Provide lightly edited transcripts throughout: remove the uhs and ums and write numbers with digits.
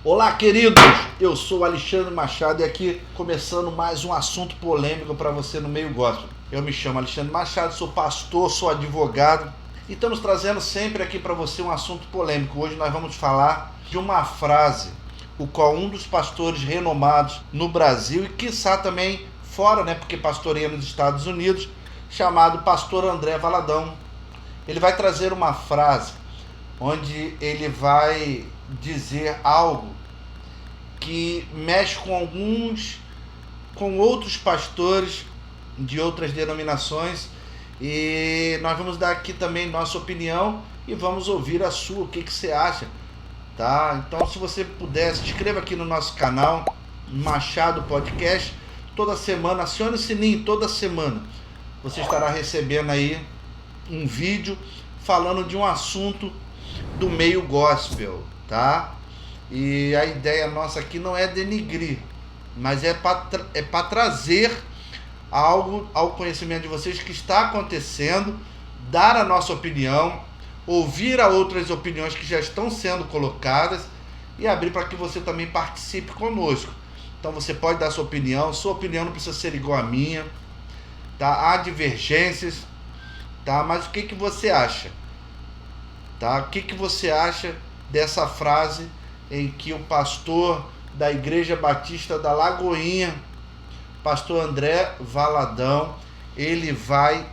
Olá, queridos! Eu sou Alexandre Machado e aqui começando mais um assunto polêmico para você no meio gospel. Eu me chamo Alexandre Machado, sou pastor, sou advogado e estamos trazendo sempre aqui para você um assunto polêmico. Hoje nós vamos falar de uma frase, o qual um dos pastores renomados no Brasil e quiçá também fora, porque pastoreia nos Estados Unidos, chamado pastor André Valadão. Ele vai trazer uma frase onde ele vai dizer algo que mexe com outros pastores de outras denominações, e nós vamos dar aqui também nossa opinião e vamos ouvir a sua, o que você acha, tá? Então, se você puder, se inscreva aqui no nosso canal Machado Podcast, toda semana, acione o sininho, toda semana você estará recebendo aí um vídeo falando de um assunto do meio gospel, tá? E a ideia nossa aqui não é denigrir, mas é para trazer algo ao conhecimento de vocês que está acontecendo, dar a nossa opinião, ouvir a outras opiniões que já estão sendo colocadas e abrir para que você também participe conosco. Então você pode dar sua opinião não precisa ser igual à minha, tá? Há divergências, tá? Mas o que você acha? Tá? O que você acha dessa frase em que o pastor da Igreja Batista da Lagoinha, pastor André Valadão, ele vai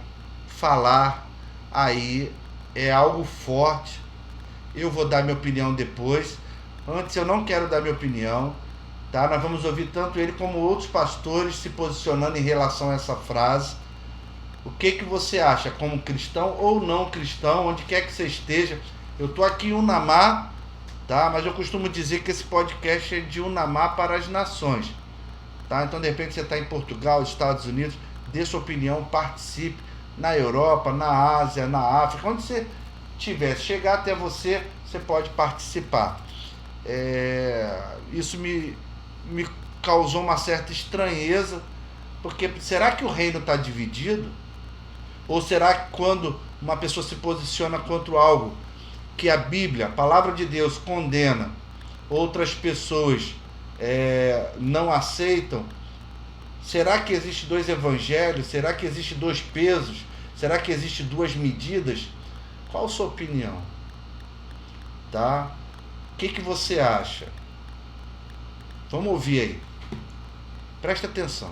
falar aí, é algo forte. Eu vou dar minha opinião depois. Antes eu não quero dar minha opinião, tá? Nós vamos ouvir tanto ele como outros pastores se posicionando em relação a essa frase. O que você acha, como cristão ou não cristão, onde quer que você esteja? Eu estou aqui em Unamá, tá? Mas eu costumo dizer que esse podcast é de Unamá para as nações, tá? Então, de repente, você está em Portugal, Estados Unidos, dê sua opinião, participe. Na Europa, na Ásia, na África, onde você estiver, chegar até você, você pode participar. Isso me causou uma certa estranheza, porque será que o reino está dividido? Ou será que quando uma pessoa se posiciona contra algo que a Bíblia, a palavra de Deus, condena, outras pessoas não aceitam? Será que existe dois evangelhos? Será que existe dois pesos? Será que existe duas medidas? Qual a sua opinião? Tá? O que você acha? Vamos ouvir aí. Presta atenção.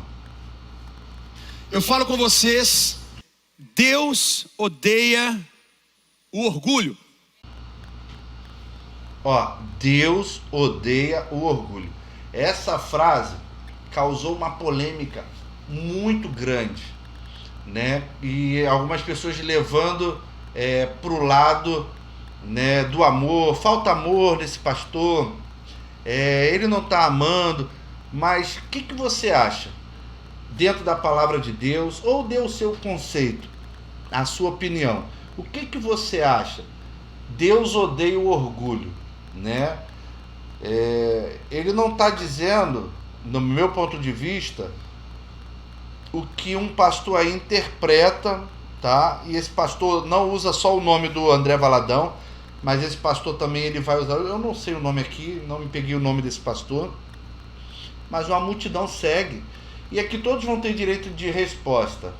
Eu falo com vocês, Deus odeia o orgulho. Deus odeia o orgulho. Essa frase causou uma polêmica muito grande, E algumas pessoas levando para o lado, do amor. Falta amor nesse pastor, ele não está amando. Mas o que você acha? Dentro da palavra de Deus, ou dê o seu conceito, a sua opinião. O que você acha? Deus odeia o orgulho, Ele não está dizendo, no meu ponto de vista, o que um pastor aí interpreta, tá? E esse pastor não usa só o nome do André Valadão, mas esse pastor também ele vai usar, eu não sei o nome aqui, não me peguei o nome desse pastor, mas uma multidão segue. E aqui todos vão ter direito de resposta,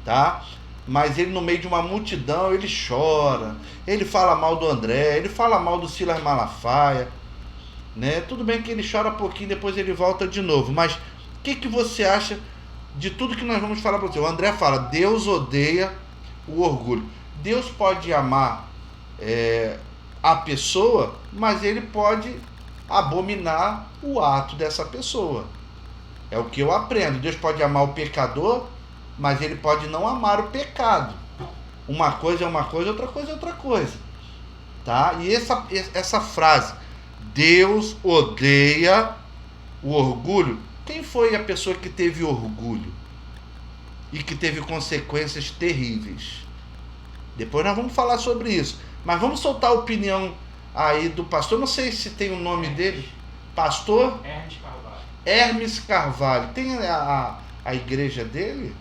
tá? Mas ele, no meio de uma multidão, ele chora, ele fala mal do André, ele fala mal do Silas Malafaia, Tudo bem que ele chora pouquinho, depois ele volta de novo. Mas o que você acha de tudo que nós vamos falar para você? O André fala, Deus odeia o orgulho. Deus pode amar a pessoa, mas ele pode abominar o ato dessa pessoa. É o que eu aprendo. Deus pode amar o pecador, mas ele pode não amar o pecado. Uma coisa é uma coisa, outra coisa é outra coisa, tá? E essa frase, Deus odeia o orgulho. Quem foi a pessoa que teve orgulho e que teve consequências terríveis? Depois nós vamos falar sobre isso. Mas vamos soltar a opinião aí do pastor. Não sei se tem o nome dele. Pastor? Hermes Carvalho. Tem a igreja dele?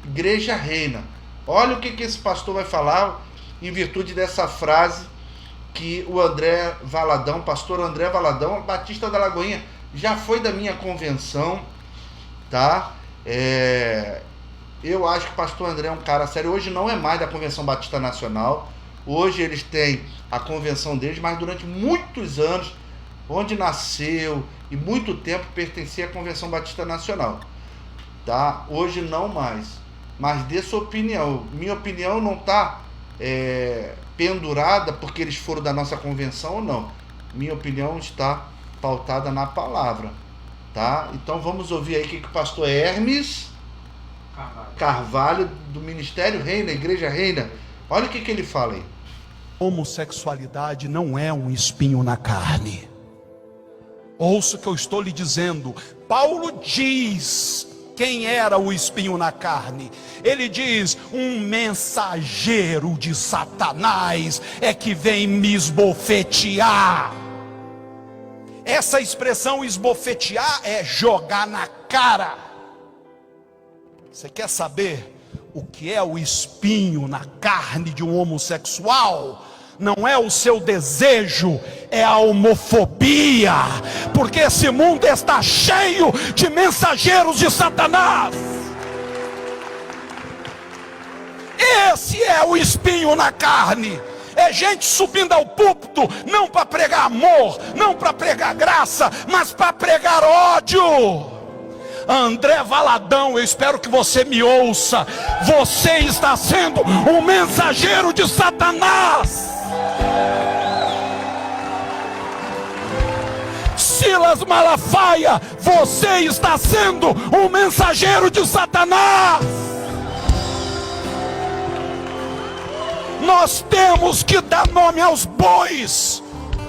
Igreja Reina. Olha o que esse pastor vai falar em virtude dessa frase que o André Valadão, pastor André Valadão, Batista da Lagoinha, já foi da minha convenção, tá? Eu acho que o pastor André é um cara sério. Hoje não é mais da Convenção Batista Nacional. Hoje eles têm a convenção deles, mas durante muitos anos, onde nasceu e muito tempo, pertencia à Convenção Batista Nacional, tá? Hoje não mais. Mas dê sua opinião. Minha opinião não está pendurada porque eles foram da nossa convenção ou não. Minha opinião está pautada na palavra, tá? Então vamos ouvir aí o que o pastor Hermes Carvalho, do Ministério Reina, Igreja Reina, olha o que ele fala aí. Homossexualidade não é um espinho na carne. Ouça o que eu estou lhe dizendo. Paulo diz quem era o espinho na carne. Ele diz: um mensageiro de Satanás é que vem me esbofetear. Essa expressão esbofetear é jogar na cara. Você quer saber o que é o espinho na carne de um homossexual? Não é o seu desejo, é a homofobia, porque esse mundo está cheio de mensageiros de Satanás. Esse é o espinho na carne. É gente subindo ao púlpito, não para pregar amor, não para pregar graça, mas para pregar ódio. André Valadão, eu espero que você me ouça. Você está sendo um mensageiro de Satanás. Silas Malafaia, você está sendo um mensageiro de Satanás. Nós temos que dar nome aos bois.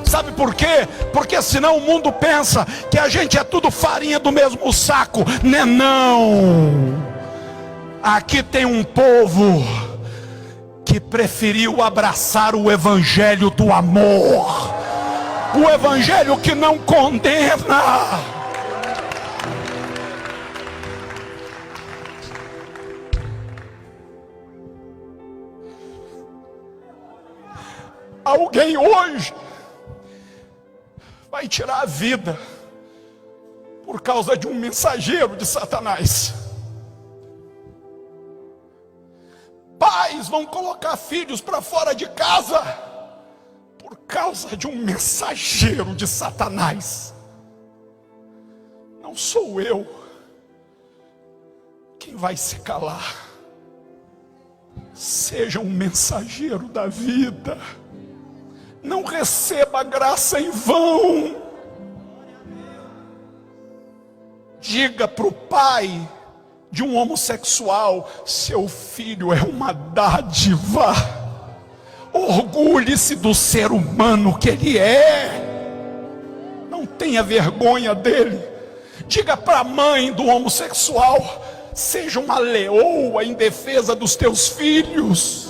Sabe por quê? Porque senão o mundo pensa que a gente é tudo farinha do mesmo saco. Não. Aqui tem um povo que preferiu abraçar o evangelho do amor, o evangelho que não condena. Alguém hoje vai tirar a vida por causa de um mensageiro de Satanás. Pais vão colocar filhos para fora de casa por causa de um mensageiro de Satanás. Não sou eu quem vai se calar. Seja um mensageiro da vida. Não receba graça em vão. Diga para o pai de um homossexual: seu filho é uma dádiva. Orgulhe-se do ser humano que ele é. Não tenha vergonha dele. Diga para a mãe do homossexual: seja uma leoa em defesa dos teus filhos.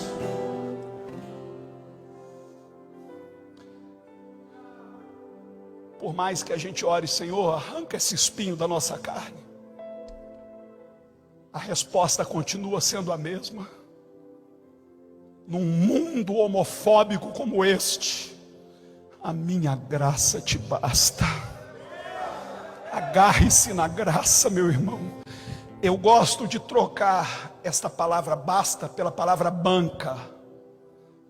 Por mais que a gente ore: Senhor, arranca esse espinho da nossa carne, a resposta continua sendo a mesma. Num mundo homofóbico como este, a minha graça te basta. Agarre-se na graça, meu irmão. Eu gosto de trocar esta palavra basta pela palavra banca.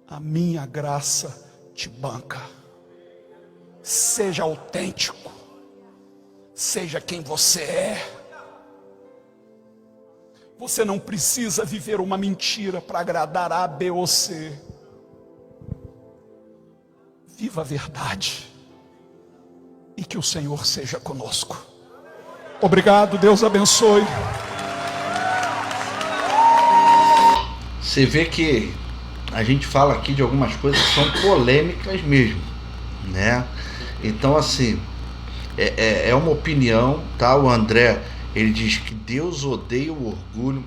A minha graça te banca. Seja autêntico, seja quem você é. Você não precisa viver uma mentira para agradar A, B ou C. Viva a verdade, e que o Senhor seja conosco. Obrigado, Deus abençoe. Você vê que a gente fala aqui de algumas coisas que são polêmicas mesmo, né? Então, assim, é uma opinião, tá? O André, ele diz que Deus odeia o orgulho.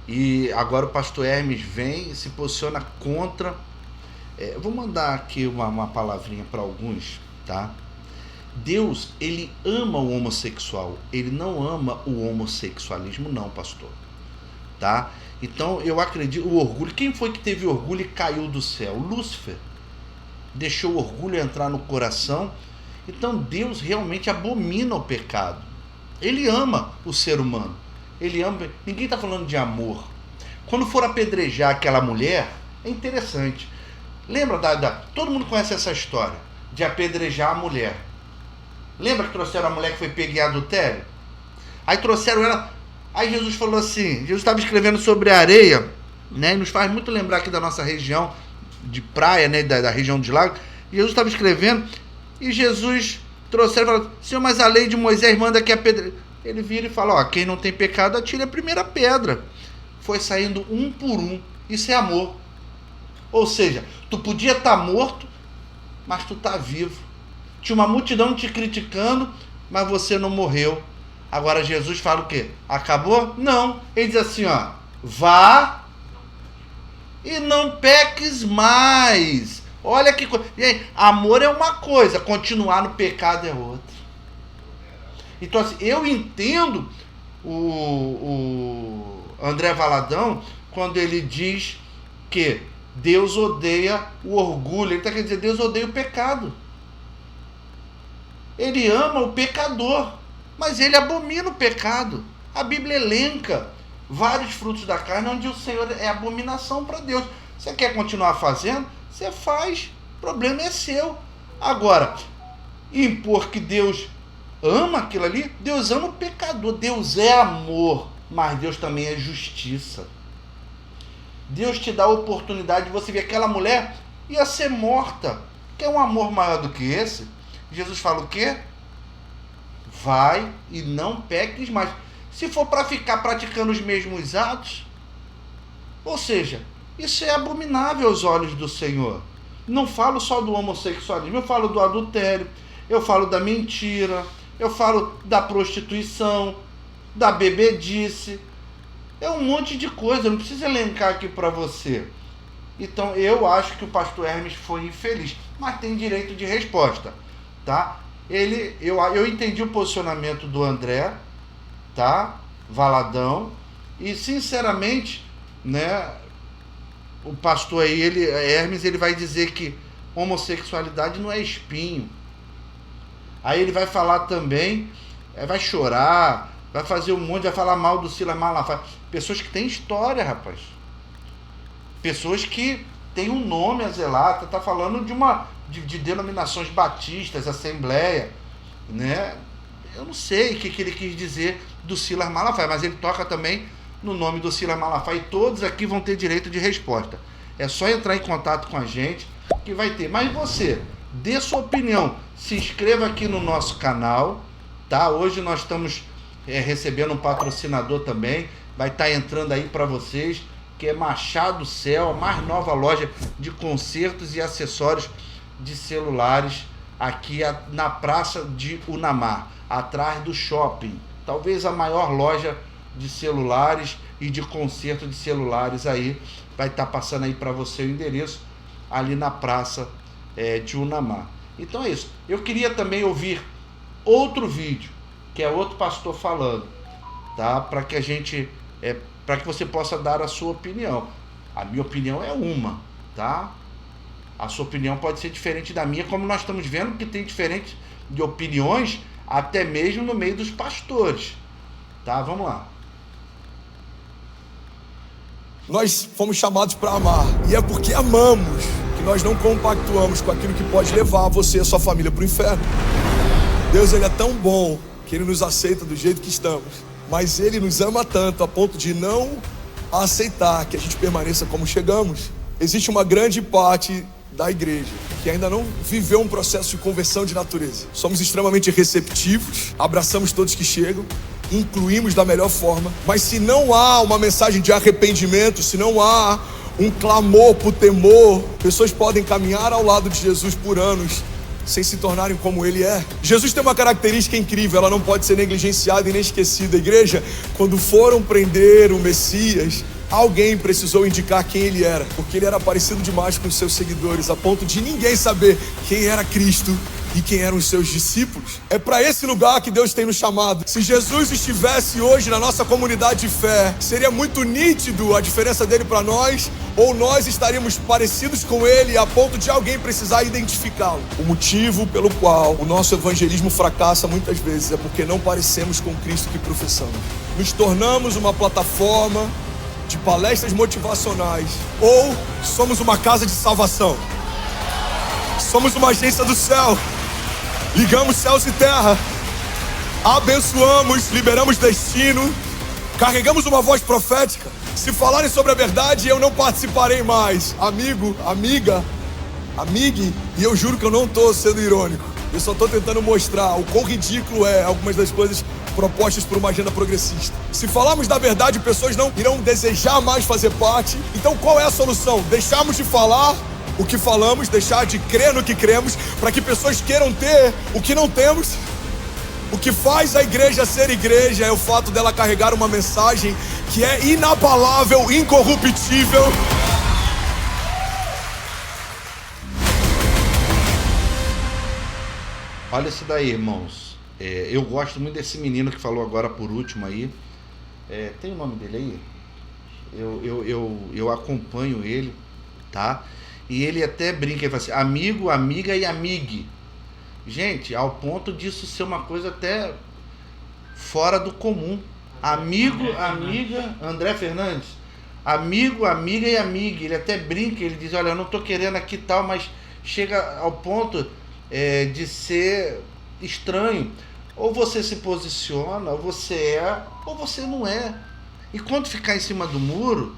E agora o pastor Hermes vem e se posiciona contra. Vou mandar aqui uma palavrinha para alguns, tá? Deus, ele ama o homossexual. Ele não ama o homossexualismo, não, pastor. Tá? Então, eu acredito, o orgulho. Quem foi que teve orgulho e caiu do céu? Lúcifer. deixou o orgulho entrar no coração. Então Deus realmente abomina o pecado. Ele ama o ser humano. Ele ama. Ninguém está falando de amor. Quando for apedrejar aquela mulher, é interessante. Lembra todo mundo conhece essa história de apedrejar a mulher. Lembra que trouxeram a mulher que foi pega em adultério? Aí trouxeram ela. Aí Jesus falou assim, Jesus estava escrevendo sobre a areia, né? E nos faz muito lembrar aqui da nossa região de praia, né? Da região de lago. Jesus estava escrevendo e Jesus trouxeram e falou: Senhor, mas a lei de Moisés manda que apedrejar. Ele vira e fala: ó, quem não tem pecado atire a primeira pedra. Foi saindo um por um. Isso é amor. Ou seja, tu podia estar morto, mas tu está vivo. Tinha uma multidão te criticando, mas você não morreu. Agora Jesus fala o quê? Acabou? Não. Ele diz assim, ó: vá e não peques mais. Olha que coisa. Amor é uma coisa, continuar no pecado é outra. Então assim, eu entendo o André Valadão quando ele diz que Deus odeia o orgulho. Ele está querendo dizer, Deus odeia o pecado. Ele ama o pecador, mas ele abomina o pecado. A Bíblia elenca vários frutos da carne onde o Senhor é abominação para Deus. Você quer continuar fazendo? Você faz. O problema é seu. Agora, impor que Deus ama aquilo ali, Deus ama o pecador. Deus é amor, mas Deus também é justiça. Deus te dá a oportunidade de você ver aquela mulher ia ser morta. Quer um amor maior do que esse? Jesus fala o quê? Vai e não peques mais. Se for para ficar praticando os mesmos atos, ou seja, isso é abominável aos olhos do Senhor. Não falo só do homossexualismo, eu falo do adultério, eu falo da mentira, eu falo da prostituição, da bebedice. É um monte de coisa, não preciso elencar aqui para você. Então eu acho que o pastor Hermes foi infeliz, mas tem direito de resposta, tá? Eu entendi o posicionamento do André, tá? Valadão, e sinceramente, né, o pastor aí, Hermes, ele vai dizer que homossexualidade não é espinho. Aí ele vai falar também, vai chorar, vai fazer um monte, vai falar mal do Silas Malafaia. Pessoas que têm história, rapaz. Pessoas que têm um nome a zelar. Tá falando de denominações batistas, assembleia, né? Eu não sei o que ele quis dizer do Silas Malafaia, mas ele toca também no nome do Silas Malafaia e todos aqui vão ter direito de resposta. É só entrar em contato com a gente que vai ter. Mas você, dê sua opinião. Se inscreva aqui no nosso canal, tá? Hoje nós estamos recebendo um patrocinador também. Vai estar entrando aí para vocês, que é Machado Cell, a mais nova loja de consertos e acessórios de celulares aqui na Praça de Unamar, atrás do shopping. Talvez a maior loja de celulares e de conserto de celulares aí. Vai estar passando aí para você o endereço ali na Praça de Unamar. Então é isso. Eu queria também ouvir outro vídeo, que é outro pastor falando, tá? Para que a gente, para que você possa dar a sua opinião. A minha opinião é uma, tá? A sua opinião pode ser diferente da minha, como nós estamos vendo que tem diferente de opiniões até mesmo no meio dos pastores, tá? Vamos lá. Nós fomos chamados para amar, e é porque amamos que nós não compactuamos com aquilo que pode levar você e a sua família para o inferno. Deus, ele é tão bom que ele nos aceita do jeito que estamos, mas ele nos ama tanto a ponto de não aceitar que a gente permaneça como chegamos. Existe uma grande parte da igreja que ainda não viveu um processo de conversão de natureza. Somos extremamente receptivos, abraçamos todos que chegam, incluímos da melhor forma, mas se não há uma mensagem de arrependimento, se não há um clamor por temor, pessoas podem caminhar ao lado de Jesus por anos sem se tornarem como ele é. Jesus tem uma característica incrível, ela não pode ser negligenciada e nem esquecida. Igreja, quando foram prender o Messias, alguém precisou indicar quem ele era, porque ele era parecido demais com os seus seguidores, a ponto de ninguém saber quem era Cristo e quem eram os seus discípulos. É para esse lugar que Deus tem nos chamado. Se Jesus estivesse hoje na nossa comunidade de fé, seria muito nítido a diferença dele para nós, ou nós estaríamos parecidos com ele a ponto de alguém precisar identificá-lo. O motivo pelo qual o nosso evangelismo fracassa muitas vezes é porque não parecemos com o Cristo que professamos. Nos tornamos uma plataforma de palestras motivacionais, ou somos uma casa de salvação. Somos uma agência do céu. Ligamos céus e terra, abençoamos, liberamos destino, carregamos uma voz profética. Se falarem sobre a verdade, eu não participarei mais. Amigo, amiga, amigue, e eu juro que eu não estou sendo irônico. Eu só estou tentando mostrar o quão ridículo é algumas das coisas propostas por uma agenda progressista. Se falarmos da verdade, pessoas não irão desejar mais fazer parte. Então qual é a solução? Deixarmos de falar o que falamos, deixar de crer no que cremos, para que pessoas queiram ter o que não temos. O que faz a igreja ser igreja é o fato dela carregar uma mensagem que é inabalável, incorruptível. Olha isso daí, irmãos. Eu gosto muito desse menino que falou agora por último aí. Tem o nome dele aí? Eu acompanho ele, tá? E ele até brinca, ele fala assim, amigo, amiga e amigue. Gente, ao ponto disso ser uma coisa até fora do comum. Amigo, amiga, André Fernandes. Amigo, amiga e amigue. Ele até brinca, ele diz, olha, eu não tô querendo aqui tal, mas chega ao ponto de ser estranho. Ou você se posiciona, ou você é, ou você não é. E quando ficar em cima do muro,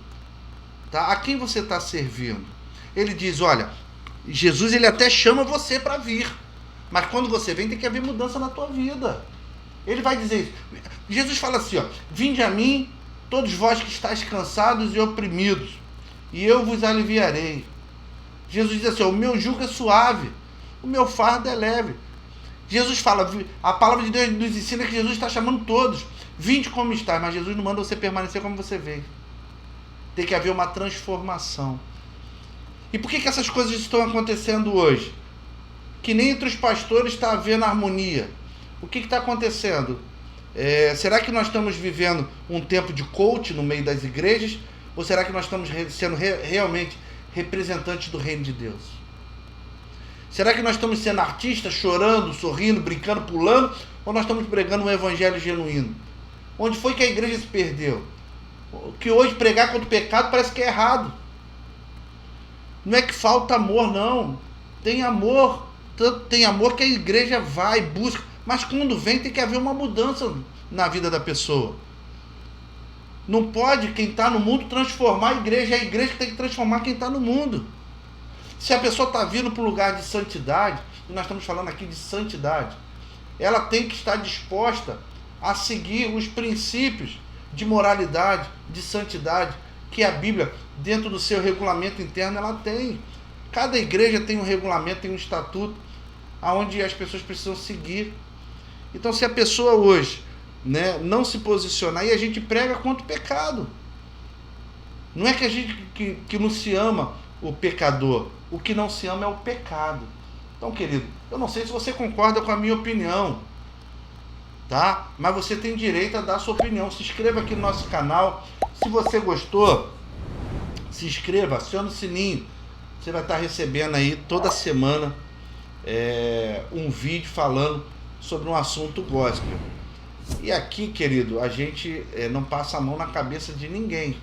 tá? A quem você está servindo? Ele diz, olha, Jesus ele até chama você para vir. Mas quando você vem, tem que haver mudança na tua vida. Ele vai dizer isso. Jesus fala assim, ó, vinde a mim, todos vós que estáis cansados e oprimidos, e eu vos aliviarei. Jesus diz assim, ó, o meu jugo é suave, o meu fardo é leve. Jesus fala, a palavra de Deus nos ensina que Jesus está chamando todos. Vinde como está, mas Jesus não manda você permanecer como você veio. Tem que haver uma transformação. E por que essas coisas estão acontecendo hoje? Que nem entre os pastores está havendo harmonia. O que está acontecendo? Será que nós estamos vivendo um tempo de coach no meio das igrejas? Ou será que nós estamos sendo realmente representantes do reino de Deus? Será que nós estamos sendo artistas, chorando, sorrindo, brincando, pulando? Ou nós estamos pregando um evangelho genuíno? Onde foi que a igreja se perdeu? Que hoje pregar contra o pecado parece que é errado. Não é que falta amor, não. Tem amor. Tanto tem amor que a igreja vai, busca. Mas quando vem tem que haver uma mudança na vida da pessoa. Não pode quem está no mundo transformar a igreja. É a igreja que tem que transformar quem está no mundo. Se a pessoa está vindo para um lugar de santidade, e nós estamos falando aqui de santidade, ela tem que estar disposta a seguir os princípios de moralidade, de santidade, que a Bíblia, dentro do seu regulamento interno, ela tem. Cada igreja tem um regulamento, tem um estatuto, onde as pessoas precisam seguir. Então, se a pessoa hoje, né, não se posicionar, e a gente prega contra o pecado. Não é que a gente que não se ama o pecador, o que não se ama é o pecado. Então, querido, eu não sei se você concorda com a minha opinião, tá? Mas você tem direito a dar a sua opinião. Se inscreva aqui no nosso canal. Se você gostou, se inscreva, aciona o sininho. Você vai estar recebendo aí toda semana um vídeo falando sobre um assunto gospel. E aqui, querido, a gente não passa a mão na cabeça de ninguém,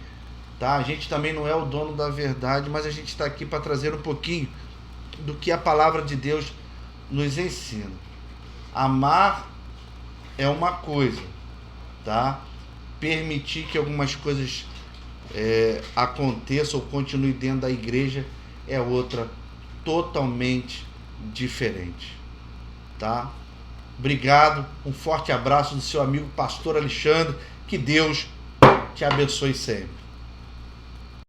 tá? A gente também não é o dono da verdade, mas a gente está aqui para trazer um pouquinho do que a palavra de Deus nos ensina. Amar é uma coisa, tá? Permitir que algumas coisas aconteçam ou continuem dentro da igreja é outra, totalmente diferente, tá? Obrigado, um forte abraço do seu amigo Pastor Alexandre, que Deus te abençoe sempre.